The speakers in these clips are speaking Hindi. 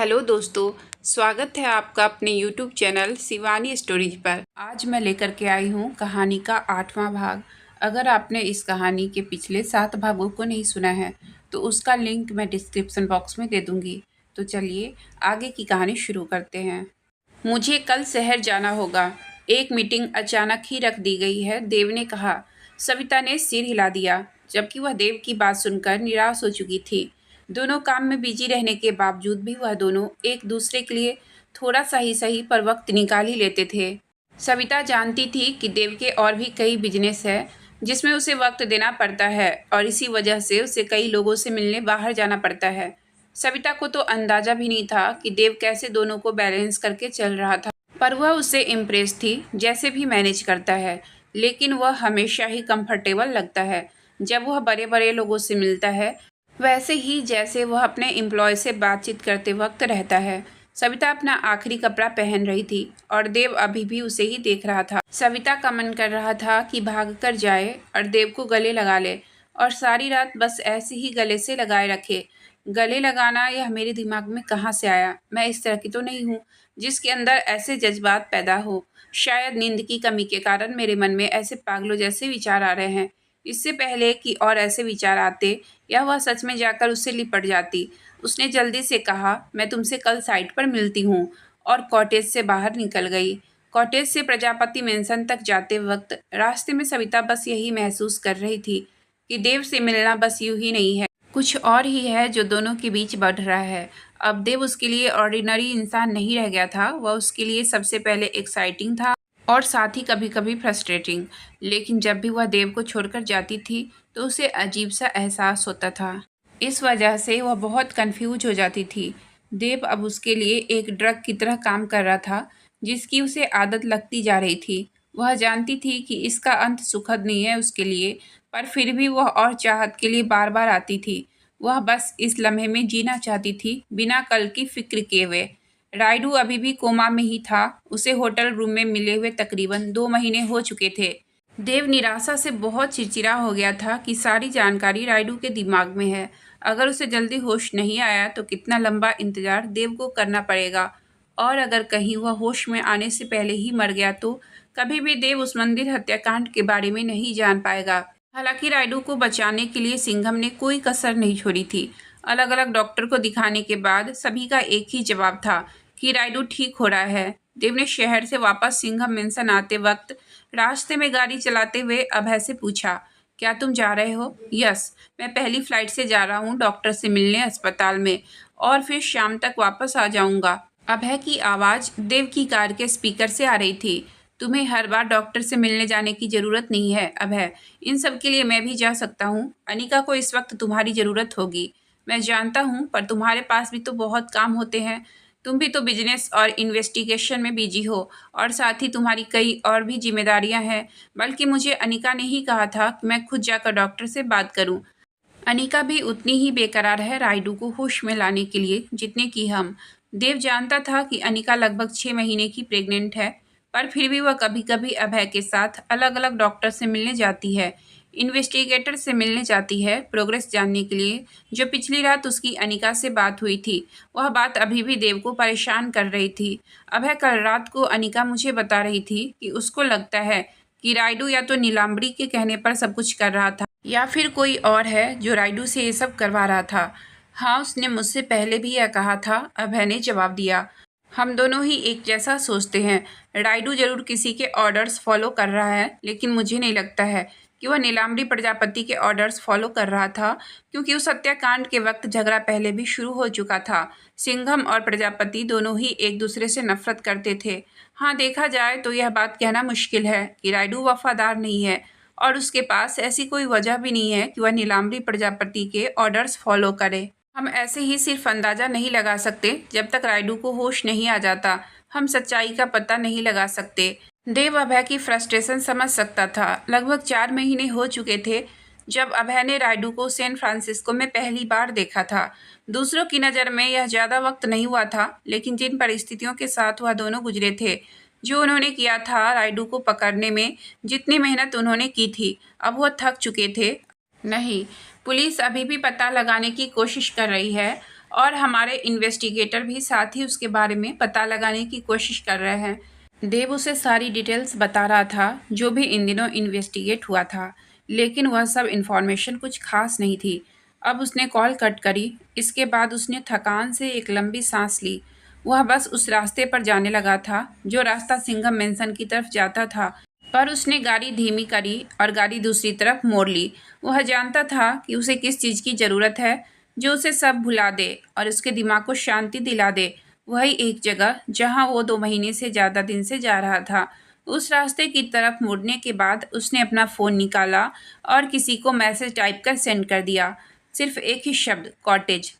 हेलो दोस्तों, स्वागत है आपका अपने YouTube चैनल शिवानी स्टोरीज पर। आज मैं लेकर के आई हूँ कहानी का 8वां भाग। अगर आपने इस कहानी के पिछले 7 भागों को नहीं सुना है तो उसका लिंक मैं डिस्क्रिप्शन बॉक्स में दे दूँगी। तो चलिए आगे की कहानी शुरू करते हैं। मुझे कल शहर जाना होगा, एक मीटिंग अचानक ही रख दी गई है, देव ने कहा। सविता ने सिर हिला दिया, जबकि वह देव की बात सुनकर निराश हो चुकी थी। दोनों काम में बिजी रहने के बावजूद भी वह दोनों एक दूसरे के लिए थोड़ा सा ही सही पर वक्त निकाल ही लेते थे। सविता जानती थी कि देव के और भी कई बिजनेस है जिसमें उसे वक्त देना पड़ता है और इसी वजह से उसे कई लोगों से मिलने बाहर जाना पड़ता है। सविता को तो अंदाजा भी नहीं था कि देव कैसे दोनों को बैलेंस करके चल रहा था, पर वह उससे इम्प्रेस थी। जैसे भी मैनेज करता है, लेकिन वह हमेशा ही कंफर्टेबल लगता है जब वह बड़े बड़े लोगों से मिलता है, वैसे ही जैसे वह अपने एम्प्लॉय से बातचीत करते वक्त रहता है। सविता अपना आखिरी कपड़ा पहन रही थी और देव अभी भी उसे ही देख रहा था। सविता का मन कर रहा था कि भाग कर जाए और देव को गले लगा ले और सारी रात बस ऐसे ही गले से लगाए रखे। गले लगाना यह मेरे दिमाग में कहाँ से आया? मैं इस तरह की तो नहीं हूँ जिसके अंदर ऐसे जज्बात पैदा हो। शायद नींद की कमी के कारण मेरे मन में ऐसे पागलों जैसे विचार आ रहे हैं। इससे पहले कि और ऐसे विचार आते या वह सच में जाकर उससे लिपट जाती, उसने जल्दी से कहा, मैं तुमसे कल साइट पर मिलती हूँ, और कॉटेज से बाहर निकल गई। कॉटेज से प्रजापति मेंशन तक जाते वक्त रास्ते में सविता बस यही महसूस कर रही थी कि देव से मिलना बस यूं ही नहीं है, कुछ और ही है जो दोनों के बीच बढ़ रहा है। अब देव उसके लिए ऑर्डिनरी इंसान नहीं रह गया था, वह उसके लिए सबसे पहले एक्साइटिंग था और साथ ही कभी कभी फ्रस्ट्रेटिंग। लेकिन जब भी वह देव को छोड़कर जाती थी तो उसे अजीब सा एहसास होता था। इस वजह से वह बहुत कंफ्यूज हो जाती थी। देव अब उसके लिए एक ड्रग की तरह काम कर रहा था जिसकी उसे आदत लगती जा रही थी। वह जानती थी कि इसका अंत सुखद नहीं है उसके लिए, पर फिर भी वह और चाहत के लिए बार बार आती थी। वह बस इस लम्हे में जीना चाहती थी, बिना कल की फिक्र किए हुए। राइडू अभी भी कोमा में ही था। उसे होटल रूम में मिले हुए तकरीबन 2 महीने हो चुके थे। देव निराशा से बहुत चिड़चिड़ा हो गया था कि सारी जानकारी राइडू के दिमाग में है। अगर उसे जल्दी होश नहीं आया तो कितना लंबा इंतजार देव को करना पड़ेगा, और अगर कहीं वह होश में आने से पहले ही मर गया तो कभी भी देव उस मंदिर हत्याकांड के बारे में नहीं जान पाएगा। हालांकि राइडू को बचाने के लिए सिंघम ने कोई कसर नहीं छोड़ी थी। अलग अलग डॉक्टर को दिखाने के बाद सभी का एक ही जवाब था कि राइडू ठीक हो रहा है। देव ने शहर से वापस सिंघम मेंशन आते वक्त रास्ते में गाड़ी चलाते हुए अभय से पूछा, क्या तुम जा रहे हो? यस, मैं पहली फ्लाइट से जा रहा हूँ डॉक्टर से मिलने अस्पताल में, और फिर शाम तक वापस आ जाऊंगा। अभय की आवाज़ देव की कार के स्पीकर से आ रही थी। तुम्हें हर बार डॉक्टर से मिलने जाने की ज़रूरत नहीं है अभय, इन सब के लिए मैं भी जा सकता हूँ। अनिका को इस वक्त तुम्हारी ज़रूरत होगी, मैं जानता हूँ, पर तुम्हारे पास भी तो बहुत काम होते हैं। तुम भी तो बिजनेस और इन्वेस्टिगेशन में बिजी हो, और साथ ही तुम्हारी कई और भी जिम्मेदारियां हैं। बल्कि मुझे अनिका ने ही कहा था कि मैं खुद जाकर डॉक्टर से बात करूं। अनिका भी उतनी ही बेकरार है राइडू को होश में लाने के लिए जितने की हम। देव जानता था कि अनिका लगभग 6 महीने की प्रेग्नेंट है, पर फिर भी वह कभी कभी अभय के साथ अलग अलग डॉक्टर से मिलने जाती है, इन्वेस्टिगेटर से मिलने जाती है, प्रोग्रेस जानने के लिए। जो पिछली रात उसकी अनिका से बात हुई थी, वह बात अभी भी देव को परेशान कर रही थी। अभय कल रात को अनिका मुझे बता रही थी कि उसको लगता है कि राइडू या तो नीलांबरी के कहने पर सब कुछ कर रहा था या फिर कोई और है जो राइडू से ये सब करवा रहा था। हाँ, उसने मुझसे पहले भी यह कहा था, अभय ने जवाब दिया। हम दोनों ही एक जैसा सोचते हैं। राइडू जरूर किसी के ऑर्डर्स फॉलो कर रहा है, लेकिन मुझे नहीं लगता है कि वह नीलांबरी प्रजापति के ऑर्डर्स फॉलो कर रहा था, क्योंकि उस हत्याकांड के वक्त झगड़ा पहले भी शुरू हो चुका था। सिंघम और प्रजापति दोनों ही एक दूसरे से नफरत करते थे। हाँ, देखा जाए तो यह बात कहना मुश्किल है कि राइडू वफादार नहीं है, और उसके पास ऐसी कोई वजह भी नहीं है कि वह नीलांबरी प्रजापति के ऑर्डर्स फॉलो करे। हम ऐसे ही सिर्फ अंदाजा नहीं लगा सकते। जब तक राइडू को होश नहीं आ जाता हम सच्चाई का पता नहीं लगा सकते। देव अभय की फ्रस्ट्रेशन समझ सकता था। लगभग 4 महीने हो चुके थे जब अभय ने राइडू को सैन फ्रांसिस्को में पहली बार देखा था। दूसरों की नज़र में यह ज़्यादा वक्त नहीं हुआ था, लेकिन जिन परिस्थितियों के साथ वह दोनों गुजरे थे, जो उन्होंने किया था राइडू को पकड़ने में, जितनी मेहनत उन्होंने की थी, अब वह थक चुके थे। नहीं, पुलिस अभी भी पता लगाने की कोशिश कर रही है। और हमारे इन्वेस्टिगेटर भी साथ ही उसके बारे में पता लगाने की कोशिश कर रहे हैं। देव उसे सारी डिटेल्स बता रहा था जो भी इन दिनों इन्वेस्टिगेट हुआ था, लेकिन वह सब इन्फॉर्मेशन कुछ खास नहीं थी। अब उसने कॉल कट करी। इसके बाद उसने थकान से एक लंबी सांस ली। वह बस उस रास्ते पर जाने लगा था जो रास्ता सिंघम मेंशन की तरफ जाता था, पर उसने गाड़ी धीमी करी और गाड़ी दूसरी तरफ मोड़ ली। वह जानता था कि उसे किस चीज़ की ज़रूरत है जो उसे सब भुला दे और उसके दिमाग को शांति दिला दे। वही एक जगह जहां वो 2 महीने से ज़्यादा दिन से जा रहा था। उस रास्ते की तरफ मुड़ने के बाद उसने अपना फ़ोन निकाला और किसी को मैसेज टाइप कर सेंड कर दिया। सिर्फ एक ही शब्द, कॉटेज।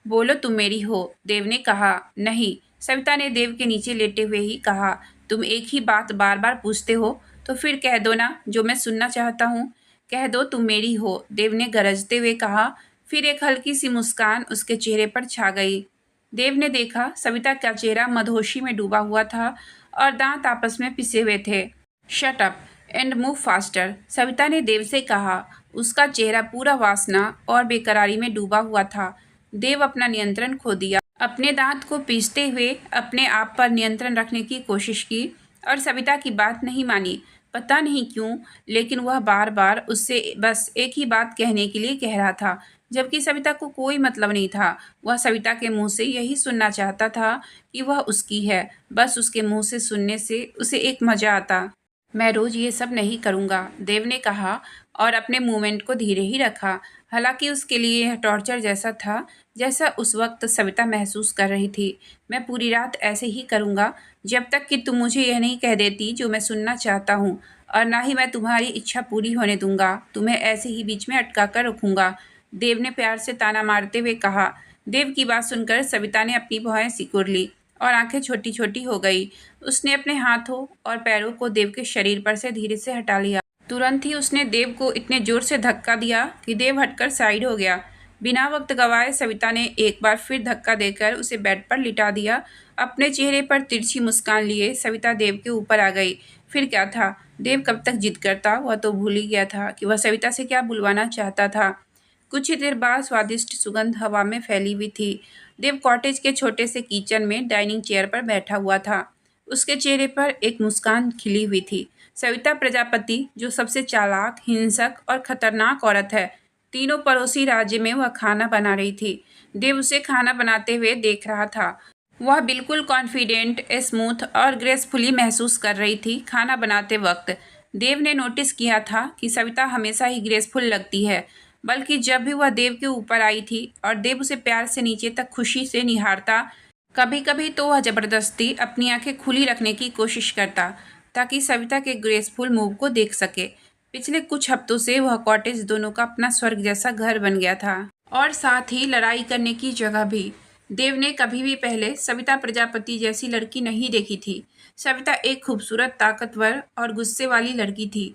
बोलो तुम मेरी हो, देव ने कहा। नहीं, सविता ने देव के नीचे लेटे हुए ही कहा। तुम एक ही बात बार बार पूछते हो, तो फिर कह दो ना जो मैं सुनना चाहता हूँ। कह दो तुम मेरी हो, देव ने गरजते हुए कहा। फिर एक हल्की सी मुस्कान उसके चेहरे पर छा गई। देव ने देखा सविता का चेहरा मदहोशी में डूबा हुआ था और दांत आपस में पिसे हुए थे। Shut up and move faster, Savita ने देव से कहा। उसका चेहरा पूरा वासना और बेकरारी में डूबा हुआ था। देव अपना नियंत्रण खो दिया। अपने दांत को पीसते हुए अपने आप पर नियंत्रण रखने की कोशिश की और सविता की बात नहीं मानी। पता नहीं क्यों, लेकिन वह बार बार उससे बस एक ही बात कहने के लिए कह रहा था, जबकि सविता को कोई मतलब नहीं था। वह सविता के मुंह से यही सुनना चाहता था कि वह उसकी है। बस उसके मुंह से सुनने से उसे एक मजा आता। मैं रोज ये सब नहीं करूँगा, देव ने कहा और अपने मूवमेंट को धीरे ही रखा। हालांकि उसके लिए यह टॉर्चर जैसा था जैसा उस वक्त सविता महसूस कर रही थी। मैं पूरी रात ऐसे ही करूँगा जब तक कि तुम मुझे यह नहीं कह देती जो मैं सुनना चाहता हूँ, और ना ही मैं तुम्हारी इच्छा पूरी होने दूंगा। तुम्हें ऐसे ही बीच में अटका कर रखूँगा, देव ने प्यार से ताना मारते हुए कहा। देव की बात सुनकर सविता ने अपनी भौहें सिकुड़ ली और आंखें छोटी छोटी हो गई। उसने अपने हाथों और पैरों को देव के शरीर पर से धीरे से हटा लिया। तुरंत ही उसने देव को इतने जोर से धक्का दिया कि देव हटकर साइड हो गया। बिना वक्त गवाए सविता ने एक बार फिर धक्का देकर उसे बेड पर लिटा दिया। अपने चेहरे पर तिरछी मुस्कान लिए सविता देव के ऊपर आ गई। फिर क्या था, देव कब तक जिद करता, वह तो भूल ही गया था कि वह सविता से क्या बुलवाना चाहता था। कुछ ही देर बाद स्वादिष्ट सुगंध हवा में फैली हुई थी। देव कॉटेज के छोटे से किचन में डाइनिंग चेयर पर बैठा हुआ था। उसके चेहरे पर एक मुस्कान खिली हुई थी। सविता प्रजापति, जो सबसे चालाक, हिंसक और खतरनाक औरत है, तीनों पड़ोसी राज्य में वह खाना बना रही थी। देव उसे खाना बनाते हुए देख रहा था। वह बिल्कुल कॉन्फिडेंट, स्मूथ और ग्रेसफुली महसूस कर रही थी। खाना बनाते वक्त देव ने नोटिस किया था कि सविता हमेशा ही ग्रेसफुल लगती है, बल्कि जब भी वह देव के ऊपर आई थी और देव उसे प्यार से नीचे तक खुशी से निहारता, कभी कभी तो वह जबरदस्ती अपनी आंखें खुली रखने की कोशिश करता ताकि सविता के ग्रेसफुल मूव को देख सके। पिछले कुछ हफ्तों से वह कॉटेज दोनों का अपना स्वर्ग जैसा घर बन गया था, और साथ ही लड़ाई करने की जगह भी। देव ने कभी भी पहले सविता प्रजापति जैसी लड़की नहीं देखी थी। सविता एक खूबसूरत, ताकतवर और गुस्से वाली लड़की थी।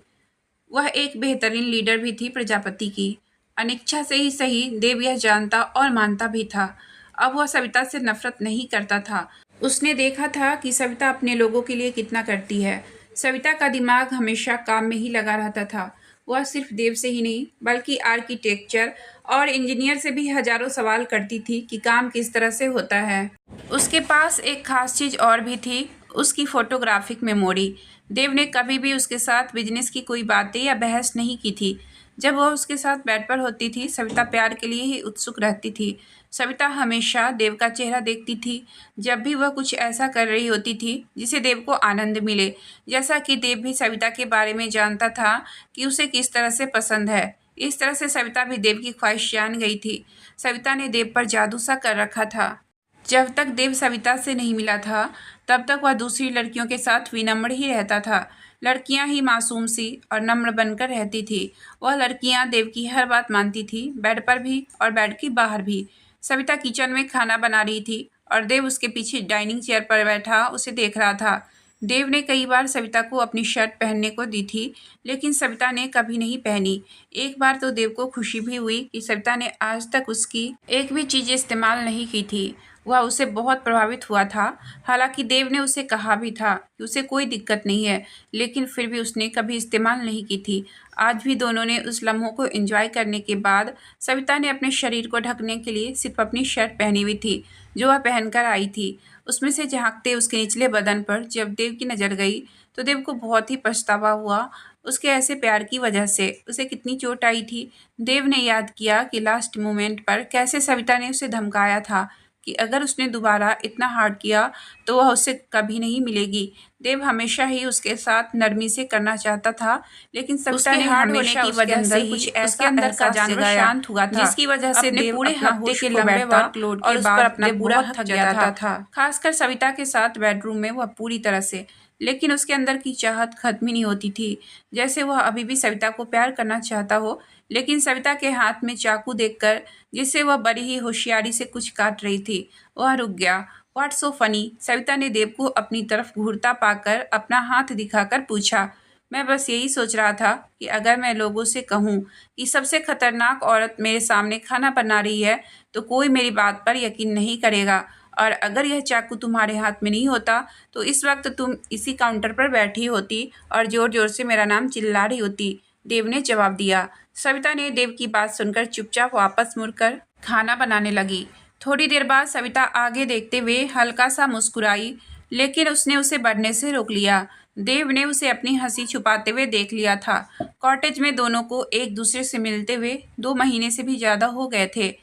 वह एक बेहतरीन लीडर भी थी प्रजापति की। अनिच्छा से ही सही, देव यह जानता और मानता भी था। अब वह सविता से नफरत नहीं करता था। उसने देखा था कि सविता अपने लोगों के लिए कितना करती है। सविता का दिमाग हमेशा काम में ही लगा रहता था। वह सिर्फ देव से ही नहीं, बल्कि आर्किटेक्चर और इंजीनियर से भी हजारों सवाल करती थी कि काम किस तरह से होता है। उसके पास एक खास चीज़ और भी थी, उसकी फोटोग्राफिक मेमोरी। देव ने कभी भी उसके साथ बिजनेस की कोई बातें या बहस नहीं की थी। जब वह उसके साथ बेड पर होती थी, सविता प्यार के लिए ही उत्सुक रहती थी। सविता हमेशा देव का चेहरा देखती थी जब भी वह कुछ ऐसा कर रही होती थी जिसे देव को आनंद मिले, जैसा कि देव भी सविता के बारे में जानता था कि उसे किस तरह से पसंद है। इस तरह से सविता भी देव की ख्वाहिश जान गई थी। सविता ने देव पर जादू सा कर रखा था। जब तक देव सविता से नहीं मिला था, तब तक वह दूसरी लड़कियों के साथ विनम्र ही रहता था। लड़कियां ही मासूम सी और नम्र बनकर रहती थी। वह लड़कियां देव की हर बात मानती थी, बेड पर भी और बेड के बाहर भी। सविता किचन में खाना बना रही थी और देव उसके पीछे डाइनिंग चेयर पर बैठा उसे देख रहा था। देव ने कई बार सविता को अपनी शर्ट पहनने को दी थी, लेकिन सविता ने कभी नहीं पहनी। एक बार तो देव को खुशी भी हुई कि सविता ने आज तक उसकी एक भी चीज़ इस्तेमाल नहीं की थी। वह उससे बहुत प्रभावित हुआ था। हालांकि देव ने उसे कहा भी था कि उसे कोई दिक्कत नहीं है, लेकिन फिर भी उसने कभी इस्तेमाल नहीं की थी। आज भी दोनों ने उस लम्हों को एंजॉय करने के बाद सविता ने अपने शरीर को ढकने के लिए सिर्फ अपनी शर्ट पहनी हुई थी जो वह पहनकर आई थी। उसमें से झांकते उसके निचले बदन पर जब देव की नज़र गई तो देव को बहुत ही पछतावा हुआ। उसके ऐसे प्यार की वजह से उसे कितनी चोट आई थी। देव ने याद किया कि लास्ट मोमेंट पर कैसे सविता ने उसे धमकाया था कि अगर उसने दोबारा इतना हार्ड किया तो वह उससे कभी नहीं मिलेगी। देव हमेशा ही उसके साथ नरमी से करना चाहता था, लेकिन सविता ने हमेशा की वजह से ही उसके अंदर का जानवर शांत हुआ था, जिसकी वजह से देव पूरे हफ्ते के लंबे वर्कलोड के बाद अपना पूरा थक जाता था। खासकर सविता के साथ बेडरूम में वह पूरी तरह से, लेकिन उसके अंदर की चाहत खत्म ही नहीं होती थी। जैसे वह अभी भी सविता को प्यार करना चाहता हो, लेकिन सविता के हाथ में चाकू देखकर, जिससे वह बड़ी ही होशियारी से कुछ काट रही थी, वह रुक गया। What's so funny? सविता ने देव को अपनी तरफ घूरता पाकर अपना हाथ दिखाकर पूछा। मैं बस यही सोच रहा था कि अगर मैं लोगों से कहूँ कि सबसे खतरनाक औरत मेरे सामने खाना बना रही है तो कोई मेरी बात पर यकीन नहीं करेगा, और अगर यह चाकू तुम्हारे हाथ में नहीं होता तो इस वक्त तुम इसी काउंटर पर बैठी होती और जोर जोर से मेरा नाम चिल्ला रही होती, देव ने जवाब दिया। सविता ने देव की बात सुनकर चुपचाप वापस मुड़कर खाना बनाने लगी। थोड़ी देर बाद सविता आगे देखते हुए हल्का सा मुस्कुराई, लेकिन उसने उसे बढ़ने से रोक लिया। देव ने उसे अपनी हंसी छुपाते हुए देख लिया था। कॉटेज में दोनों को एक दूसरे से मिलते हुए 2 महीने से भी ज़्यादा हो गए थे।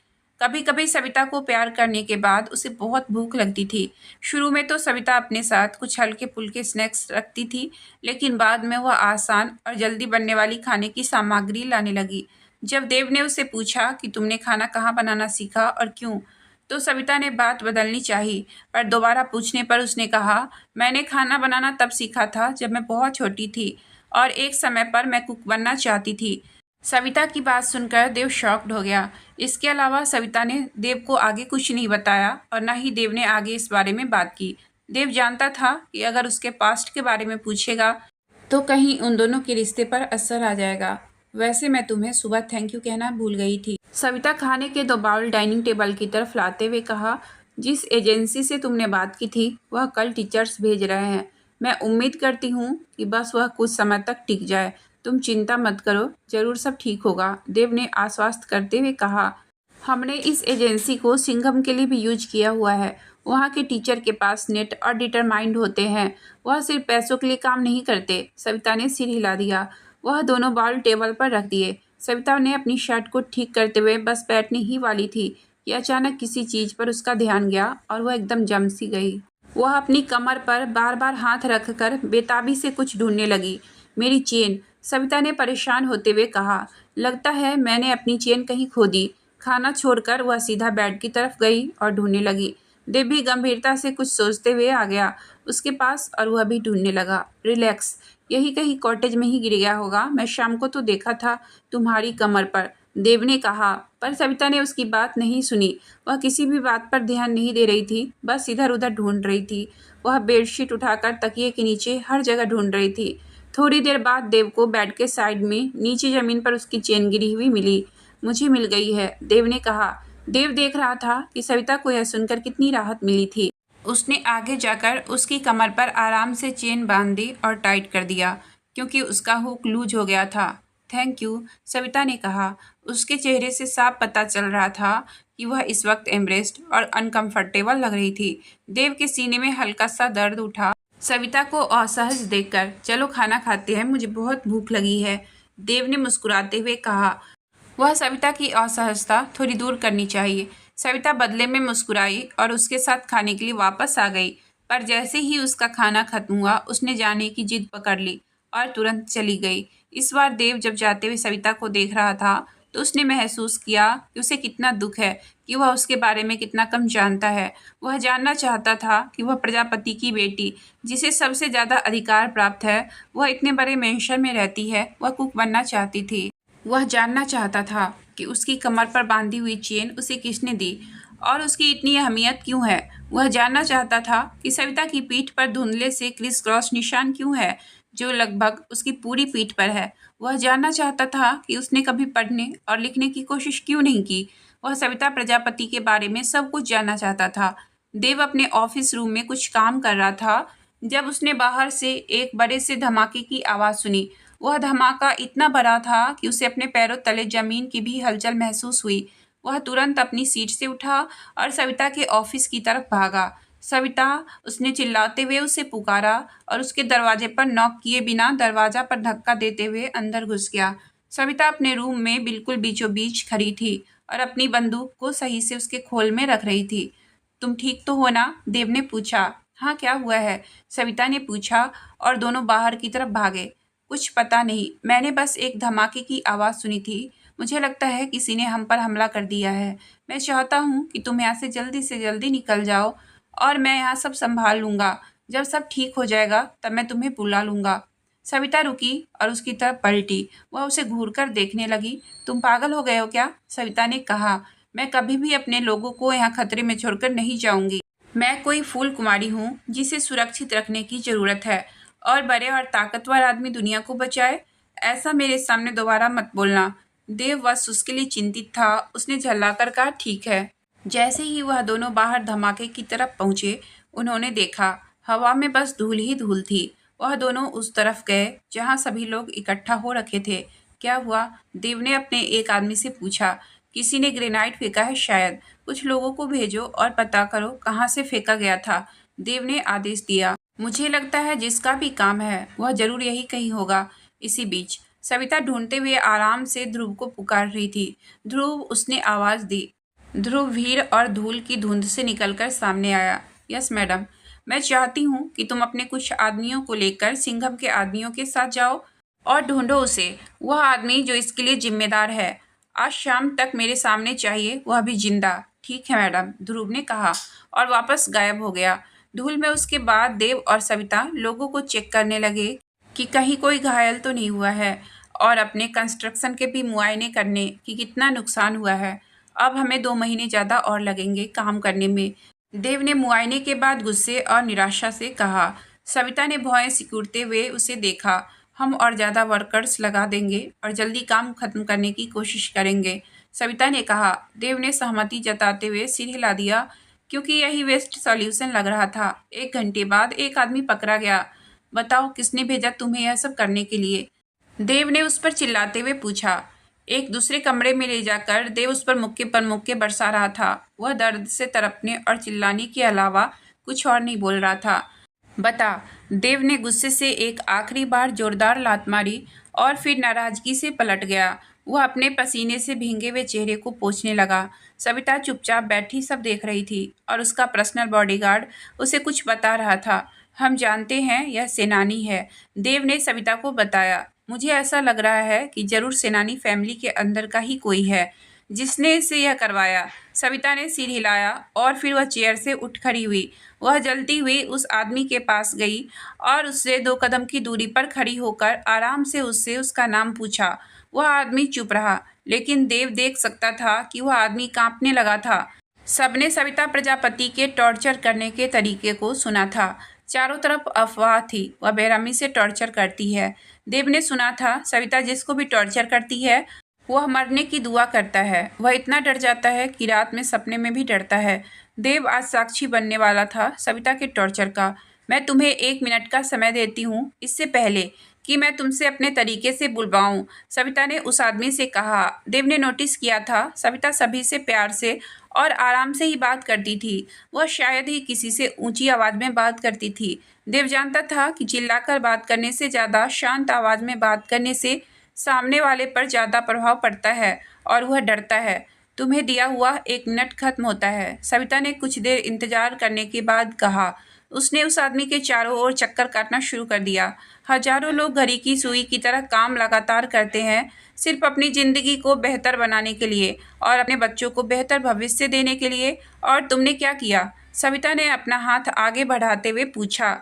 कभी कभी सविता को प्यार करने के बाद उसे बहुत भूख लगती थी। शुरू में तो सविता अपने साथ कुछ हल्के फुल्के स्नैक्स रखती थी, लेकिन बाद में वह आसान और जल्दी बनने वाली खाने की सामग्री लाने लगी। जब देव ने उससे पूछा कि तुमने खाना कहाँ बनाना सीखा और क्यों, तो सविता ने बात बदलनी चाही, पर दोबारा पूछने पर उसने कहा, मैंने खाना बनाना तब सीखा था जब मैं बहुत छोटी थी और एक समय पर मैं कुक बनना चाहती थी। सविता की बात सुनकर देव शॉक्ड हो गया। इसके अलावा सविता ने देव को आगे कुछ नहीं बताया और न ही देव ने आगे इस बारे में बात की। देव जानता था कि अगर उसके पास्ट के बारे में पूछेगा तो कहीं उन दोनों के रिश्ते पर असर आ जाएगा। वैसे मैं तुम्हें सुबह थैंक यू कहना भूल गई थी। सविता खाने के 2 बाउल डाइनिंग टेबल की तरफ लाते हुए कहा, जिस एजेंसी से तुमने बात की थी वह कल टीचर्स भेज रहे हैं। मैं उम्मीद करती हूँ कि बस वह कुछ समय तक टिक जाए। तुम चिंता मत करो, जरूर सब ठीक होगा, देव ने आश्वस्त करते हुए कहा। हमने इस एजेंसी को सिंघम के लिए भी यूज किया हुआ है। वहाँ के टीचर के पास नेट और डिटरमाइंड होते हैं, वह सिर्फ पैसों के लिए काम नहीं करते। सविता ने सिर हिला दिया। वह दोनों बाउल टेबल पर रख दिए। सविता ने अपनी शर्ट को ठीक करते हुए बस बैठने ही वाली थी कि अचानक किसी चीज़ पर उसका ध्यान गया और वह एकदम जम सी गई। वह अपनी कमर पर बार बार हाथ रखकर बेताबी से कुछ ढूंढने लगी। मेरी चेन, सविता ने परेशान होते हुए कहा। लगता है मैंने अपनी चेन कहीं खो दी। खाना छोड़कर वह सीधा बेड की तरफ गई और ढूंढने लगी। देव भी गंभीरता से कुछ सोचते हुए आ गया उसके पास और वह भी ढूंढने लगा। रिलैक्स, यही कहीं कॉटेज में ही गिर गया होगा। मैं शाम को तो देखा था तुम्हारी कमर पर, देव ने कहा। पर सविता ने उसकी बात नहीं सुनी। वह किसी भी बात पर ध्यान नहीं दे रही थी, बस इधर उधर ढूंढ रही थी। वह बेडशीट उठाकर तकिए के नीचे हर जगह ढूंढ रही थी। थोड़ी देर बाद देव को बेड के साइड में नीचे ज़मीन पर उसकी चेन गिरी हुई मिली। मुझे मिल गई है, देव ने कहा। देव देख रहा था कि सविता को यह सुनकर कितनी राहत मिली थी। उसने आगे जाकर उसकी कमर पर आराम से चेन बांध दी और टाइट कर दिया, क्योंकि उसका हुक लूज हो गया था। थैंक यू, सविता ने कहा। उसके चेहरे से साफ पता चल रहा था कि वह इस वक्त एम्ब्रेस्ड और अनकंफर्टेबल लग रही थी। देव के सीने में हल्का सा दर्द उठा सविता को असहज देखकर। चलो खाना खाते हैं, मुझे बहुत भूख लगी है, देव ने मुस्कुराते हुए कहा। वह सविता की असहजता थोड़ी दूर करनी चाहिए। सविता बदले में मुस्कुराई और उसके साथ खाने के लिए वापस आ गई। पर जैसे ही उसका खाना खत्म हुआ उसने जाने की जिद पकड़ ली और तुरंत चली गई। इस बार देव जब जाते हुए सविता को देख रहा था तो उसने महसूस किया कि उसे कितना दुख है कि वह उसके बारे में कितना कम जानता है। वह जानना चाहता था कि वह प्रजापति की बेटी, जिसे सबसे ज़्यादा अधिकार प्राप्त है, वह इतने बड़े मेंशन में रहती है। वह कुक बनना चाहती थी। वह जानना चाहता था कि उसकी कमर पर बांधी हुई चेन उसे किसने दी और उसकी इतनी अहमियत क्यों है। वह जानना चाहता था कि सविता की पीठ पर धुंधले से क्रिस क्रॉस निशान क्यों है, जो लगभग उसकी पूरी पीठ पर है। वह जानना चाहता था कि उसने कभी पढ़ने और लिखने की कोशिश क्यों नहीं की। वह सविता प्रजापति के बारे में सब कुछ जानना चाहता था। देव अपने ऑफिस रूम में कुछ काम कर रहा था जब उसने बाहर से एक बड़े से धमाके की आवाज़ सुनी। वह धमाका इतना बड़ा था कि उसे अपने पैरों तले जमीन की भी हलचल महसूस हुई। वह तुरंत अपनी सीट से उठा और सविता के ऑफिस की तरफ भागा। सविता, उसने चिल्लाते हुए उसे पुकारा और उसके दरवाजे पर नॉक किए बिना दरवाजा पर धक्का देते हुए अंदर घुस गया। सविता अपने रूम में बिल्कुल बीचों बीच खड़ी थी और अपनी बंदूक को सही से उसके खोल में रख रही थी। तुम ठीक तो हो ना? देव ने पूछा। हाँ, क्या हुआ है? सविता ने पूछा और दोनों बाहर की तरफ भागे। कुछ पता नहीं, मैंने बस एक धमाके की आवाज़ सुनी थी। मुझे लगता है किसी ने हम पर हमला कर दिया है। मैं चाहता हूँ कि तुम यहाँ से जल्दी निकल जाओ और मैं यहाँ सब संभाल लूँगा। जब सब ठीक हो जाएगा तब मैं तुम्हें बुला लूँगा। सविता रुकी और उसकी तरफ पलटी। वह उसे घूरकर देखने लगी। तुम पागल हो गए हो क्या? सविता ने कहा। मैं कभी भी अपने लोगों को यहाँ खतरे में छोड़कर नहीं जाऊँगी। मैं कोई फूल कुमारी हूँ जिसे सुरक्षित रखने की ज़रूरत है और बड़े और ताकतवर आदमी दुनिया को बचाए। ऐसा मेरे सामने दोबारा मत बोलना। देव बस उसके लिए चिंतित था। उसने झल्लाकर कहा, ठीक है। जैसे ही वह दोनों बाहर धमाके की तरफ पहुंचे, उन्होंने देखा हवा में बस धूल ही धूल थी। वह दोनों उस तरफ गए जहां सभी लोग इकट्ठा हो रखे थे। क्या हुआ? देव ने अपने एक आदमी से पूछा। किसी ने ग्रेनाइड फेंका है शायद। कुछ लोगों को भेजो और पता करो कहाँ से फेंका गया था। देव ने आदेश दिया। मुझे लगता है जिसका भी काम है वह जरूर यही कहीं होगा। इसी बीच सविता ढूंढते हुए आराम से ध्रुव को पुकार रही थी। ध्रुव, उसने आवाज़ दी। ध्रुव भीड़ और धूल की धुंध से निकलकर सामने आया। यस मैडम, मैं चाहती हूँ कि तुम अपने कुछ आदमियों को लेकर सिंघम के आदमियों के साथ जाओ और ढूंढो उसे, वह आदमी जो इसके लिए जिम्मेदार है। आज शाम तक मेरे सामने चाहिए, वह भी जिंदा। ठीक है मैडम, ध्रुव ने कहा और वापस गायब हो गया। धूल में उसके बाद देव और सविता लोगों को चेक करने लगे कि कहीं कोई घायल तो नहीं हुआ है और अपने कंस्ट्रक्शन के भी मुआयने करने कि कितना नुकसान हुआ है। अब हमें 2 महीने ज़्यादा और लगेंगे काम करने में, देव ने मुआयने के बाद गुस्से और निराशा से कहा। सविता ने भौहें सिकुड़ते हुए उसे देखा। हम और ज़्यादा वर्कर्स लगा देंगे और जल्दी काम खत्म करने की कोशिश करेंगे, सविता ने कहा। देव ने सहमति जताते हुए सिर हिला दिया क्योंकि यही बेस्ट सॉल्यूशन लग रहा था। 1 घंटे बाद एक आदमी पकड़ा गया। बताओ किसने भेजा तुम्हें यह सब करने के लिए? देव ने उस पर चिल्लाते हुए पूछा। एक दूसरे कमरे में ले जाकर देव उस पर मुक्के बरसा रहा था। वह दर्द से तड़पने और चिल्लाने के अलावा कुछ और नहीं बोल रहा था। बता, देव ने गुस्से से एक आखिरी बार जोरदार लात मारी और फिर नाराजगी से पलट गया। वह अपने पसीने से भींगे हुए चेहरे को पोंछने लगा। सविता चुपचाप बैठी सब देख रही थी और उसका पर्सनल बॉडीगार्ड उसे कुछ बता रहा था। हम जानते हैं यह सेनानी है, देव ने सविता को बताया। मुझे ऐसा लग रहा है कि जरूर सेनानी फैमिली के अंदर का ही कोई है जिसने इसे यह करवाया। सविता ने सिर हिलाया और फिर वह चेयर से उठ खड़ी हुई। वह जलती हुई उस आदमी के पास गई और उससे 2 कदम की दूरी पर खड़ी होकर आराम से उससे उसका नाम पूछा। वह आदमी चुप रहा, लेकिन देव देख सकता था कि वह आदमी कांपने लगा था। सबने सविता प्रजापति के टॉर्चर करने के तरीके को सुना था। चारों तरफ अफवाह थी, वह बेरहमी से टॉर्चर करती है। देव ने सुना था सविता जिसको भी टॉर्चर करती है वह मरने की दुआ करता है। वह इतना डर जाता है कि रात में सपने में भी डरता है। देव आज साक्षी बनने वाला था सविता के टॉर्चर का। मैं तुम्हें 1 मिनट का समय देती हूँ, इससे पहले कि मैं तुमसे अपने तरीके से बुलवाऊं, सविता ने उस आदमी से कहा। देव ने नोटिस किया था सविता सभी से प्यार से और आराम से ही बात करती थी। वह शायद ही किसी से ऊंची आवाज़ में बात करती थी। देव जानता था कि चिल्लाकर बात करने से ज़्यादा शांत आवाज़ में बात करने से सामने वाले पर ज़्यादा प्रभाव पड़ता है और वह डरता है। तुम्हें दिया हुआ 1 मिनट खत्म होता है, सविता ने कुछ देर इंतजार करने के बाद कहा। उसने उस आदमी के चारों ओर चक्कर काटना शुरू कर दिया। हजारों लोग घड़ी की सुई की तरह काम लगातार करते हैं, सिर्फ अपनी ज़िंदगी को बेहतर बनाने के लिए और अपने बच्चों को बेहतर भविष्य देने के लिए। और तुमने क्या किया? सविता ने अपना हाथ आगे बढ़ाते हुए पूछा।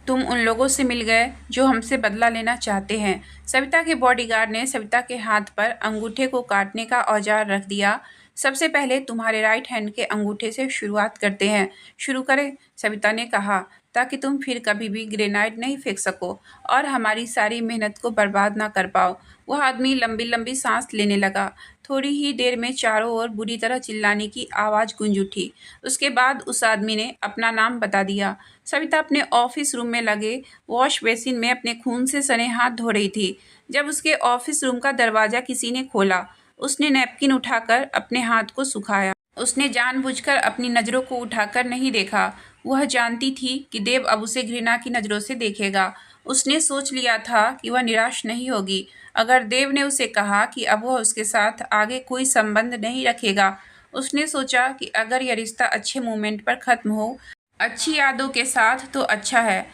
तुम उन लोगों से मिल गए जो हमसे बदला लेना चाहते हैं। सविता के बॉडीगार्ड ने सविता के हाथ पर अंगूठे को काटने का औजार रख दिया। सबसे पहले तुम्हारे राइट हैंड के अंगूठे से शुरुआत करते हैं। शुरू करें, सविता ने कहा, ताकि तुम फिर कभी भी ग्रेनाइड नहीं फेंक सको और हमारी सारी मेहनत को बर्बाद ना कर पाओ। वह आदमी लंबी लंबी सांस लेने लगा। थोड़ी ही देर में चारों ओर बुरी तरह चिल्लाने की आवाज़ गूंज उठी। उसके बाद उस आदमी ने अपना नाम बता दिया। सविता अपने ऑफिस रूम में लगे वॉश बेसिन में अपने खून से सने हाथ धो रही थी जब उसके ऑफिस रूम का दरवाज़ा किसी ने खोला। उसने नैपकिन उठाकर अपने हाथ को सुखाया। उसने जानबूझकर अपनी नज़रों को उठाकर नहीं देखा। वह जानती थी कि देव अब उसे घृणा की नज़रों से देखेगा। उसने सोच लिया था कि वह निराश नहीं होगी अगर देव ने उसे कहा कि अब वह उसके साथ आगे कोई संबंध नहीं रखेगा। उसने सोचा कि अगर यह रिश्ता अच्छे मोमेंट पर ख़त्म हो, अच्छी यादों के साथ, तो अच्छा है।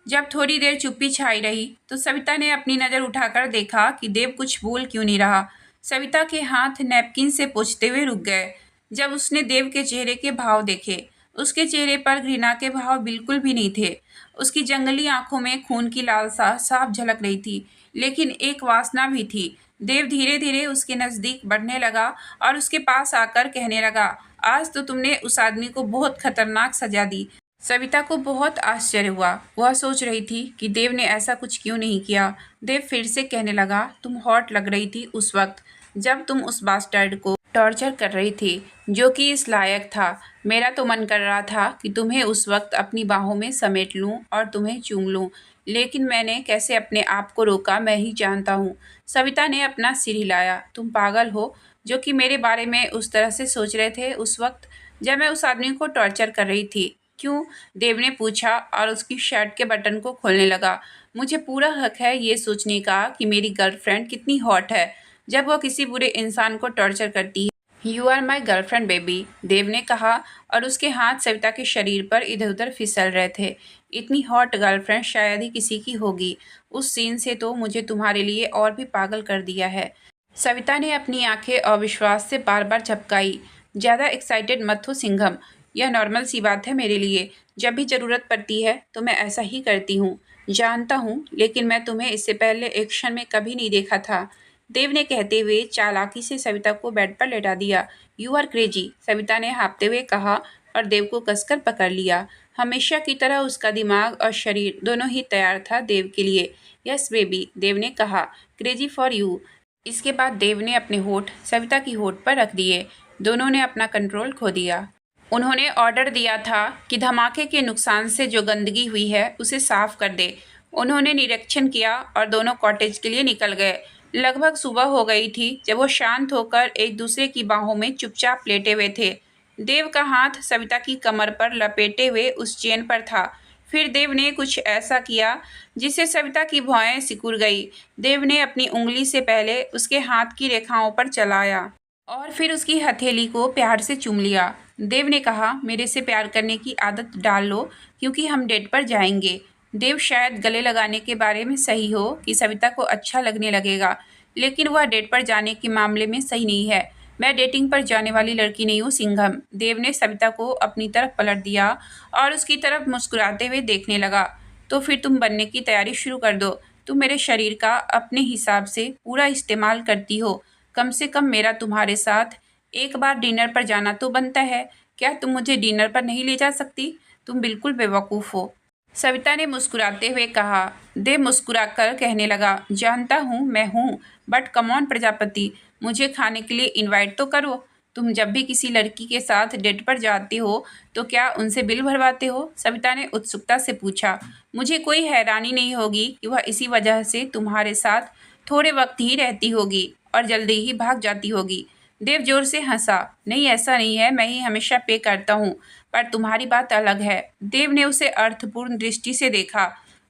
जब थोड़ी देर चुप्पी छाई रही तो सविता ने अपनी नज़र उठाकर देखा कि देव कुछ बोल क्यों नहीं रहा। सविता के हाथ नैपकिन से पोंछते हुए रुक गए। जब उसने देव के चेहरे के भाव देखे, उसके चेहरे पर घृणा के भाव बिल्कुल भी नहीं थे। उसकी जंगली आंखों में खून की लालसा साफ झलक रही थी, लेकिन एक वासना भी थी। देव धीरे धीरे उसके नज़दीक बढ़ने लगा और उसके पास आकर कहने लगा, आज तो तुमने उस आदमी को बहुत खतरनाक सजा दी। सविता को बहुत आश्चर्य हुआ। वह सोच रही थी कि देव ने ऐसा कुछ क्यों नहीं किया। देव फिर से कहने लगा, तुम हॉट लग रही थी उस वक्त जब तुम उस बास्टर्ड को टॉर्चर कर रही थी, जो कि इस लायक था। मेरा तो मन कर रहा था कि तुम्हें उस वक्त अपनी बाहों में समेट लूं और तुम्हें चूम लूं, लेकिन मैंने कैसे अपने आप को रोका मैं ही जानता हूँ। सविता ने अपना सिर हिलाया। तुम पागल हो जो कि मेरे बारे में उस तरह से सोच रहे थे उस वक्त जब मैं उस आदमी को टॉर्चर कर रही थी। क्यों? देव ने पूछा और उसकी शर्ट के बटन को खोलने लगा। मुझे पूरा हक है ये सोचने का कि मेरी गर्लफ्रेंड कितनी हॉट है जब वह किसी बुरे इंसान को टॉर्चर करती है। You are my girlfriend baby, Dev ने कहा और उसके हाथ सविता के शरीर पर इधर उधर फिसल रहे थे। इतनी हॉट गर्लफ्रेंड शायद ही किसी की होगी। उस सीन से तो मुझे तुम्हारे लिए और भी पागल कर दिया है। सविता ने अपनी आंखें अविश्वास से बार बार झपकाई। ज़्यादा एक्साइटेड मत हो सिंघम, यह नॉर्मल सी बात है मेरे लिए। जब भी ज़रूरत पड़ती है तो मैं ऐसा ही करती हूँ। जानता हूँ, लेकिन मैं तुम्हें इससे पहले एक क्षण में कभी नहीं देखा था, देव ने कहते हुए चालाकी से सविता को बेड पर लेटा दिया। यू आर क्रेजी, सविता ने हाँफते हुए कहा और देव को कसकर पकड़ लिया। हमेशा की तरह उसका दिमाग और शरीर दोनों ही तैयार था देव के लिए। यस बेबी, देव ने कहा, क्रेजी फॉर यू। इसके बाद देव ने अपने होठ सविता की होठ पर रख दिए। दोनों ने अपना कंट्रोल खो दिया। उन्होंने ऑर्डर दिया था कि धमाके के नुकसान से जो गंदगी हुई है उसे साफ कर दे। उन्होंने निरीक्षण किया और दोनों कॉटेज के लिए निकल गए। लगभग सुबह हो गई थी जब वो शांत होकर एक दूसरे की बाहों में चुपचाप लेटे हुए थे। देव का हाथ सविता की कमर पर लपेटे हुए उस चेन पर था। फिर देव ने कुछ ऐसा किया जिससे सविता की भौहें सिकुड़ गई। देव ने अपनी उंगली से पहले उसके हाथ की रेखाओं पर चलाया और फिर उसकी हथेली को प्यार से चूम लिया। देव ने कहा, मेरे से प्यार करने की आदत डाल लो क्योंकि हम डेट पर जाएंगे। देव शायद गले लगाने के बारे में सही हो कि सविता को अच्छा लगने लगेगा, लेकिन वह डेट पर जाने के मामले में सही नहीं है। मैं डेटिंग पर जाने वाली लड़की नहीं हूँ सिंघम। देव ने सविता को अपनी तरफ पलट दिया और उसकी तरफ मुस्कुराते हुए देखने लगा। तो फिर तुम बनने की तैयारी शुरू कर दो। तुम मेरे शरीर का अपने हिसाब से पूरा इस्तेमाल करती हो। कम से कम मेरा तुम्हारे साथ एक बार डिनर पर जाना तो बनता है। क्या तुम मुझे डिनर पर नहीं ले जा सकती? तुम बिल्कुल बेवकूफ़ हो, सविता ने मुस्कुराते हुए कहा। देव मुस्कुराकर कहने लगा, जानता हूँ मैं हूँ, बट कम ऑन प्रजापति, मुझे खाने के लिए इनवाइट तो करो। तुम जब भी किसी लड़की के साथ डेट पर जाते हो तो क्या उनसे बिल भरवाते हो? सविता ने उत्सुकता से पूछा। मुझे कोई हैरानी नहीं होगी कि वह इसी वजह से तुम्हारे साथ थोड़े वक्त ही रहती होगी और जल्दी ही भाग जाती होगी। देव जोर से हंसा। नहीं, ऐसा नहीं है, मैं ही हमेशा पे करता हूँ, पर तुम्हारी बात अलग है। देव ने उसे अर्थपूर्ण दृष्टि से देखा।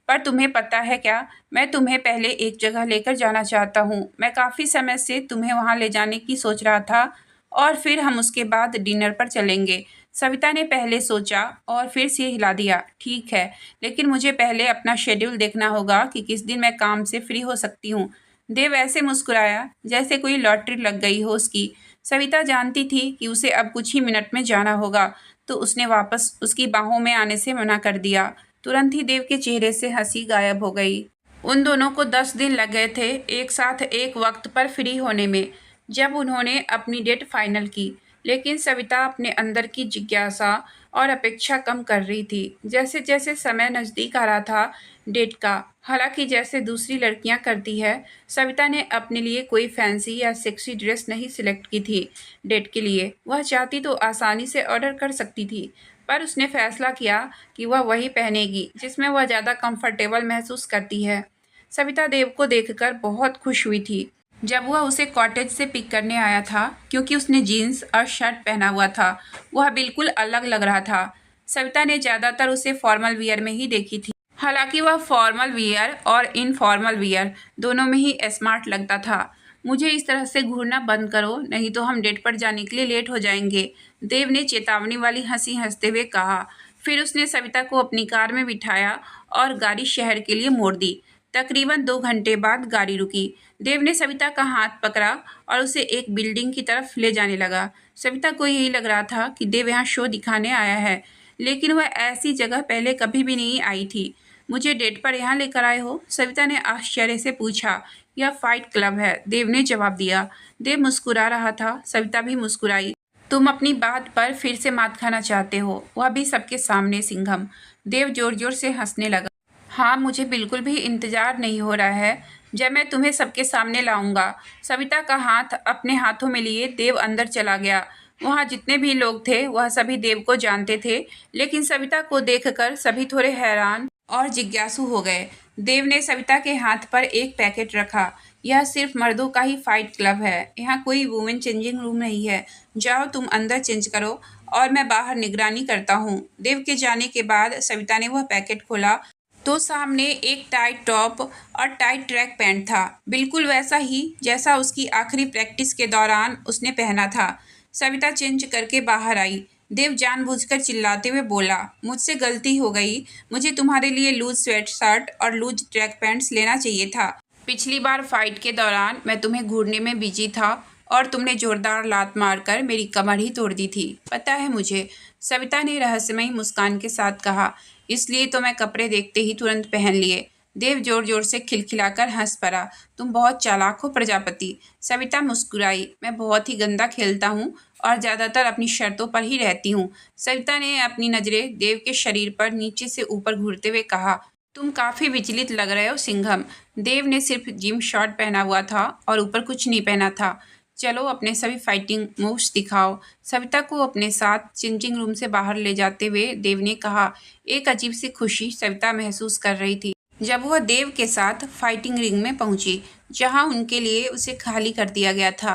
पर तुम्हें पता है क्या, मैं तुम्हें पहले एक जगह लेकर जाना चाहता हूँ। मैं काफ़ी समय से तुम्हें वहाँ ले जाने की सोच रहा था और फिर हम उसके बाद डिनर पर चलेंगे। सविता ने पहले सोचा और फिर सिर हिला दिया। ठीक है, लेकिन मुझे पहले अपना शेड्यूल देखना होगा कि किस दिन मैं काम से फ्री हो सकती हूँ। देव ऐसे मुस्कुराया जैसे कोई लॉटरी लग गई हो उसकी। सविता जानती थी कि उसे अब कुछ ही मिनट में जाना होगा, तो उसने वापस उसकी बाहों में आने से मना कर दिया। तुरंत ही देव के चेहरे से हंसी गायब हो गई। उन दोनों को 10 दिन लग गए थे एक साथ एक वक्त पर फ्री होने में। जब उन्होंने अपनी डेट फाइनल की, लेकिन सविता अपने अंदर की जिज्ञासा और अपेक्षा कम कर रही थी। जैसे जैसे समय नज़दीक आ रहा था डेट का, हालांकि जैसे दूसरी लड़कियां करती है, सविता ने अपने लिए कोई फैंसी या सेक्सी ड्रेस नहीं सिलेक्ट की थी डेट के लिए। वह चाहती तो आसानी से ऑर्डर कर सकती थी, पर उसने फैसला किया कि वह वही पहनेगी जिसमें वह ज़्यादा कंफर्टेबल महसूस करती है। सविता देव को देखकर बहुत खुश हुई थी जब वह उसे कॉटेज से पिक करने आया था, क्योंकि उसने जीन्स और शर्ट पहना हुआ था। वह बिल्कुल अलग लग रहा था। सविता ने ज़्यादातर उसे फॉर्मल वियर में ही देखी थी, हालांकि वह फॉर्मल वियर और इनफॉर्मल वियर दोनों में ही स्मार्ट लगता था। मुझे इस तरह से घूरना बंद करो, नहीं तो हम डेट पर जाने के लिए लेट हो जाएंगे, देव ने चेतावनी वाली हंसी हंसते हुए कहा। फिर उसने सविता को अपनी कार में बिठाया और गाड़ी शहर के लिए मोड़ दी। तकरीबन 2 घंटे बाद गाड़ी रुकी। देव ने सविता का हाथ पकड़ा और उसे एक बिल्डिंग की तरफ ले जाने लगा। सविता को यही लग रहा था कि देव यहाँ शो दिखाने आया है, लेकिन वह ऐसी जगह पहले कभी भी नहीं आई थी। मुझे डेट पर यहाँ लेकर आए हो? सविता ने आश्चर्य से पूछा। यह फाइट क्लब है, देव ने जवाब दिया। देव मुस्कुरा रहा था, सविता भी मुस्कुराई। तुम अपनी बात पर फिर से मात खाना चाहते हो, वह भी सबके सामने, सिंघम। देव जोर जोर से हंसने लगा। हाँ, मुझे बिल्कुल भी इंतजार नहीं हो रहा है जब मैं तुम्हें सबके सामने लाऊंगा। सविता का हाथ अपने हाथों में लिए देव अंदर चला गया। वहाँ जितने भी लोग थे वह सभी देव को जानते थे, लेकिन सविता को देखकर सभी थोड़े हैरान और जिज्ञासु हो गए। देव ने सविता के हाथ पर एक पैकेट रखा। यह सिर्फ मर्दों का ही फाइट क्लब है, यहाँ कोई वुमेन चेंजिंग रूम नहीं है। जाओ तुम अंदर चेंज करो और मैं बाहर निगरानी करता हूँ। देव के जाने के बाद सविता ने वह पैकेट खोला तो सामने एक टाइट टॉप और टाइट ट्रैक पैंट था, बिल्कुल वैसा ही जैसा उसकी आखिरी प्रैक्टिस के दौरान उसने पहना था। सविता चेंज करके बाहर आई। देव जानबूझकर चिल्लाते हुए बोला, मुझसे गलती हो गई, मुझे तुम्हारे लिए लूज स्वेट शर्ट और लूज ट्रैक पैंट्स लेना चाहिए था। पिछली बार फाइट के दौरान मैं तुम्हें घूरने में बिजी था और तुमने जोरदार लात मारकर मेरी कमर ही तोड़ दी थी, पता है मुझे, सविता ने रहस्यमयी मुस्कान के साथ कहा। इसलिए तो मैं कपड़े देखते ही तुरंत पहन लिए। देव जोर जोर से खिलखिलाकर हंस पड़ा। तुम बहुत चालाक हो प्रजापति। सविता मुस्कुराई। मैं बहुत ही गंदा खेलता हूँ और ज़्यादातर अपनी शर्तों पर ही रहती हूँ। सविता ने अपनी नज़रें देव के शरीर पर नीचे से ऊपर घूरते हुए कहा, तुम काफ़ी विचलित लग रहे हो सिंघम। देव ने सिर्फ जिम शॉर्ट पहना हुआ था और ऊपर कुछ नहीं पहना था। चलो अपने सभी फाइटिंग मूव्स दिखाओ। सविता को अपने साथ चेंजिंग रूम से बाहर ले जाते हुए देव ने कहा। एक अजीब सी खुशी सविता महसूस कर रही थी जब वह देव के साथ फाइटिंग रिंग में पहुंची, जहां उनके लिए उसे खाली कर दिया गया था।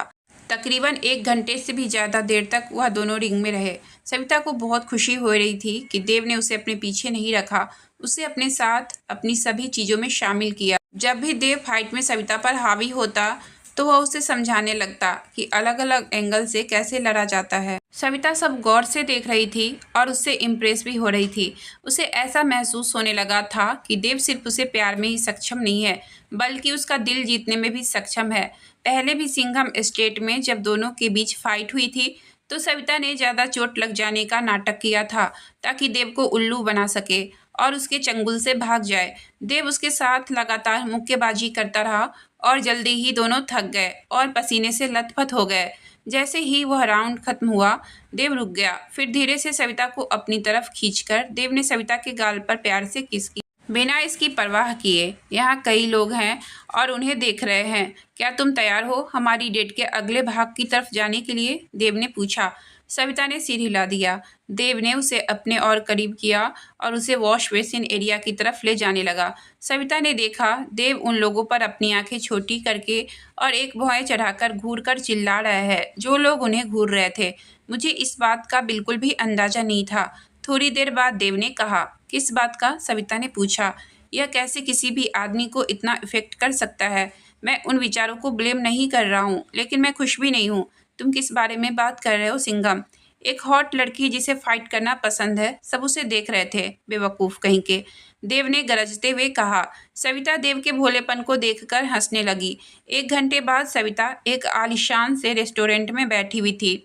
तकरीबन 1 घंटे से भी ज़्यादा देर तक वह दोनों रिंग में रहे। सविता को बहुत खुशी हो रही थी कि देव ने उसे अपने पीछे नहीं रखा, उसे अपने साथ अपनी सभी चीज़ों में शामिल किया। जब भी देव फाइट में सविता पर हावी होता तो वह उसे समझाने लगता कि अलग अलग एंगल से कैसे लड़ा जाता है। सविता सब गौर से देख रही थी और उससे इम्प्रेस भी हो रही थी। उसे ऐसा महसूस होने लगा था कि देव सिर्फ उसे प्यार में ही सक्षम नहीं है, बल्कि उसका दिल जीतने में भी सक्षम है। पहले भी सिंघम स्टेट में जब दोनों के बीच फाइट हुई थी तो सविता ने ज़्यादा चोट लग जाने का नाटक किया था ताकि देव को उल्लू बना सके और उसके चंगुल से भाग जाए। देव उसके साथ लगातार मुक्केबाजी करता रहा और जल्दी ही दोनों थक गए और पसीने से लथपथ हो गए। जैसे ही वह राउंड खत्म हुआ, देव रुक गया। फिर धीरे से सविता को अपनी तरफ खींचकर देव ने सविता के गाल पर प्यार से किस की, बिना इसकी परवाह किए। यहाँ कई लोग हैं और उन्हें देख रहे हैं। क्या तुम तैयार हो हमारी डेट के अगले भाग की तरफ जाने के लिए? देव ने पूछा। सविता ने सिर हिला दिया। देव ने उसे अपने और करीब किया और उसे वॉश बेसिन एरिया की तरफ ले जाने लगा। सविता ने देखा देव उन लोगों पर अपनी आंखें छोटी करके और एक भौहें चढ़ाकर घूर कर चिल्ला रहा है जो लोग उन्हें घूर रहे थे। मुझे इस बात का बिल्कुल भी अंदाजा नहीं था। थोड़ी देर बाद देव ने कहा। किस बात का? सविता ने पूछा। यह कैसे किसी भी आदमी को इतना इफेक्ट कर सकता है? मैं उन विचारों को ब्लेम नहीं कर रहा हूँ, लेकिन मैं खुश भी नहीं हूँ। तुम किस बारे में बात कर रहे हो सिंघम? एक हॉट लड़की जिसे फाइट करना पसंद है, सब उसे देख रहे थे, बेवकूफ़ कहीं के, देव ने गरजते हुए कहा। सविता देव के भोलेपन को देखकर हंसने लगी। 1 घंटे बाद सविता एक आलीशान से रेस्टोरेंट में बैठी हुई थी,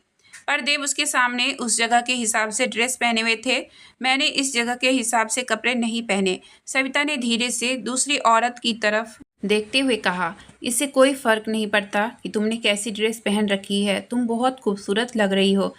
पर देव उसके सामने उस जगह के हिसाब से ड्रेस पहने हुए थे। मैंने इस जगह के हिसाब से कपड़े नहीं पहने। सविता ने धीरे से दूसरी औरत की तरफ देखते हुए कहा, इससे कोई फर्क नहीं पड़ता कि तुमने कैसी ड्रेस पहन रखी है, तुम बहुत खूबसूरत लग रही हो।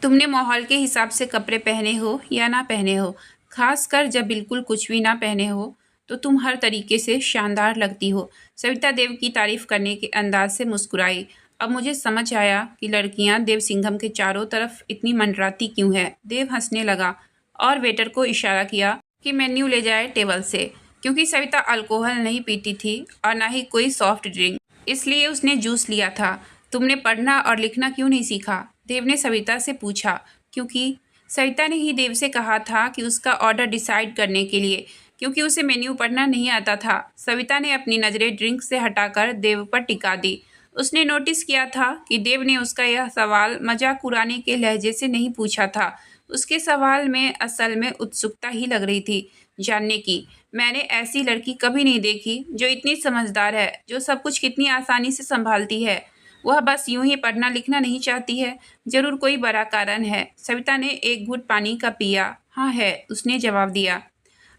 तुमने माहौल के हिसाब से कपड़े पहने हो या ना पहने हो, खासकर जब बिल्कुल कुछ भी ना पहने हो, तो तुम हर तरीके से शानदार लगती हो। सविता देव की तारीफ करने के अंदाज से मुस्कुराई। अब मुझे समझ आया कि लड़कियां देव सिंघम के चारों तरफ इतनी मंडराती क्यों है। देव हंसने लगा और वेटर को इशारा किया कि मेन्यू ले जाए टेबल से। क्योंकि सविता अल्कोहल नहीं पीती थी और ना ही कोई सॉफ्ट ड्रिंक, इसलिए उसने जूस लिया था। तुमने पढ़ना और लिखना क्यों नहीं सीखा? देव ने सविता से पूछा। क्योंकि सविता ने ही देव से कहा था कि उसका ऑर्डर डिसाइड करने के लिए, क्योंकि उसे मेन्यू पढ़ना नहीं आता था। सविता ने अपनी नज़रें ड्रिंक से हटाकर देव पर टिका दी। उसने नोटिस किया था कि देव ने उसका यह सवाल मजाक उड़ाने के लहजे से नहीं पूछा था। उसके सवाल में असल में उत्सुकता ही लग रही थी, जानने की। मैंने ऐसी लड़की कभी नहीं देखी जो इतनी समझदार है, जो सब कुछ कितनी आसानी से संभालती है। वह बस यूं ही पढ़ना लिखना नहीं चाहती है, जरूर कोई बड़ा कारण है। सविता ने एक घूंट पानी का पिया। हाँ है, उसने जवाब दिया।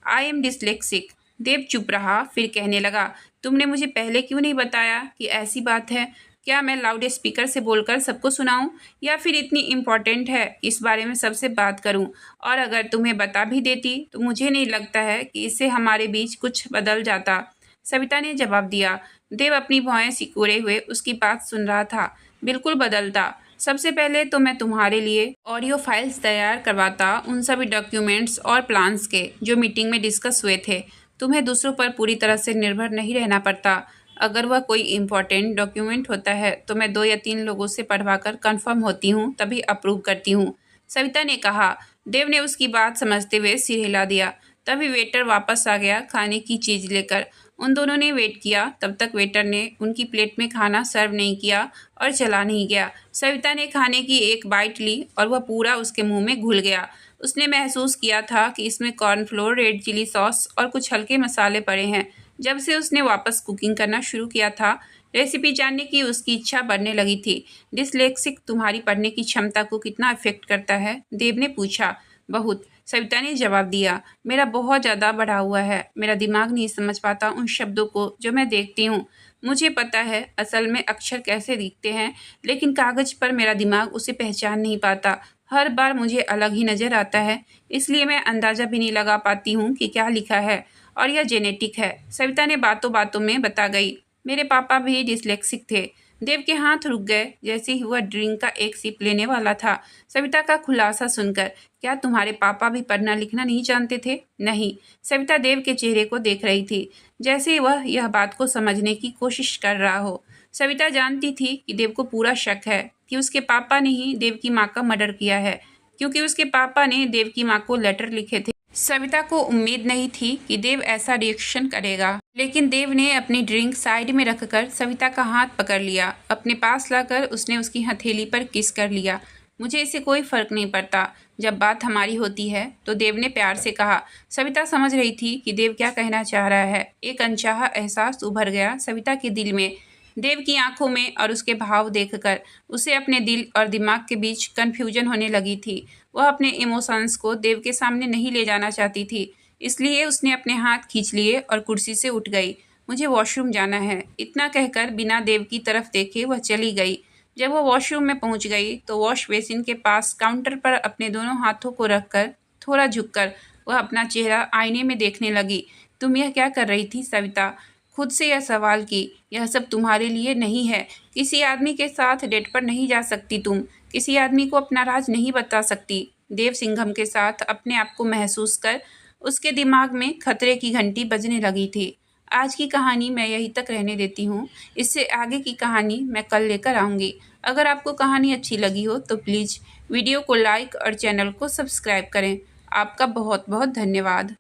I am dyslexic. देव चुप रहा, फिर कहने लगा, तुमने मुझे पहले क्यों नहीं बताया कि ऐसी बात है? क्या मैं लाउड स्पीकर से बोलकर सबको सुनाऊं, या फिर इतनी इम्पोर्टेंट है इस बारे में सबसे बात करूं? और अगर तुम्हें बता भी देती तो मुझे नहीं लगता है कि इससे हमारे बीच कुछ बदल जाता। सविता ने जवाब दिया। देव अपनी भौहें सिकोड़े हुए उसकी बात सुन रहा था। बिल्कुल बदलता। सबसे पहले तो मैं तुम्हारे लिए ऑडियो फाइल्स तैयार करवाता, उन सभी डॉक्यूमेंट्स और प्लान्स के जो मीटिंग में डिस्कस हुए थे। तुम्हें दूसरों पर पूरी तरह से निर्भर नहीं रहना पड़ता। अगर वह कोई इम्पोर्टेंट डॉक्यूमेंट होता है तो मैं 2 या 3 लोगों से पढ़वाकर कंफर्म होती हूँ, तभी अप्रूव करती हूँ, सविता ने कहा। देव ने उसकी बात समझते हुए सिर हिला दिया। तभी वेटर वापस आ गया खाने की चीज़ लेकर। उन दोनों ने वेट किया। तब तक वेटर ने उनकी प्लेट में खाना सर्व नहीं किया और चला नहीं गया। सविता ने खाने की एक बाइट ली और वह पूरा उसके मुंह में घुल गया। उसने महसूस किया था कि इसमें कॉर्नफ्लोर, रेड चिली सॉस और कुछ हल्के मसाले पड़े हैं। जब से उसने वापस कुकिंग करना शुरू किया था, रेसिपी जानने की उसकी इच्छा बढ़ने लगी थी। डिसलेक्सिक तुम्हारी पढ़ने की क्षमता को कितना अफेक्ट करता है? देव ने पूछा। बहुत, सविता ने जवाब दिया। मेरा बहुत ज़्यादा बढ़ा हुआ है। मेरा दिमाग नहीं समझ पाता उन शब्दों को जो मैं देखती हूँ। मुझे पता है असल में अक्षर कैसे दिखते हैं, लेकिन कागज़ पर मेरा दिमाग उसे पहचान नहीं पाता। हर बार मुझे अलग ही नज़र आता है, इसलिए मैं अंदाज़ा भी नहीं लगा पाती हूँ कि क्या लिखा है। और यह जेनेटिक है, सविता ने बातों बातों में बता गई। मेरे पापा भी डिसलेक्सिक थे। देव के हाथ रुक गए जैसे ही वह ड्रिंक का एक सिप लेने वाला था। सविता का खुलासा सुनकर, क्या तुम्हारे पापा भी पढ़ना लिखना नहीं जानते थे? नहीं। सविता देव के चेहरे को देख रही थी, जैसे वह यह बात को समझने की कोशिश कर रहा हो। सविता जानती थी कि देव को पूरा शक है कि उसके पापा ने ही देव की माँ का मर्डर किया है, क्योंकि उसके पापा ने देव की माँ को लेटर लिखे थे। सविता को उम्मीद नहीं थी कि देव ऐसा रिएक्शन करेगा, लेकिन देव ने अपनी ड्रिंक साइड में रखकर सविता का हाथ पकड़ लिया। अपने पास लाकर उसने उसकी हथेली पर किस कर लिया। मुझे इससे कोई फर्क नहीं पड़ता जब बात हमारी होती है, तो देव ने प्यार से कहा। सविता समझ रही थी कि देव क्या कहना चाह रहा है। एक अनचाहा एहसास उभर गया सविता के दिल में। देव की आंखों में और उसके भाव देखकर उसे अपने दिल और दिमाग के बीच कन्फ्यूजन होने लगी थी। वह अपने इमोशंस को देव के सामने नहीं ले जाना चाहती थी, इसलिए उसने अपने हाथ खींच लिए और कुर्सी से उठ गई। मुझे वॉशरूम जाना है, इतना कहकर बिना देव की तरफ देखे वह चली गई। जब वह वॉशरूम में पहुंच गई तो वॉश बेसिन के पास काउंटर पर अपने दोनों हाथों को रखकर थोड़ा झुककर वह अपना चेहरा आईने में देखने लगी। तुम यह क्या कर रही थी सविता? खुद से यह सवाल की। यह सब तुम्हारे लिए नहीं है। किसी आदमी के साथ डेट पर नहीं जा सकती तुम। किसी आदमी को अपना राज नहीं बता सकती। देव सिंघम के साथ अपने आप को महसूस कर उसके दिमाग में खतरे की घंटी बजने लगी थी। आज की कहानी मैं यहीं तक रहने देती हूँ। इससे आगे की कहानी मैं कल लेकर आऊँगी। अगर आपको कहानी अच्छी लगी हो तो प्लीज़ वीडियो को लाइक और चैनल को सब्सक्राइब करें। आपका बहुत बहुत धन्यवाद।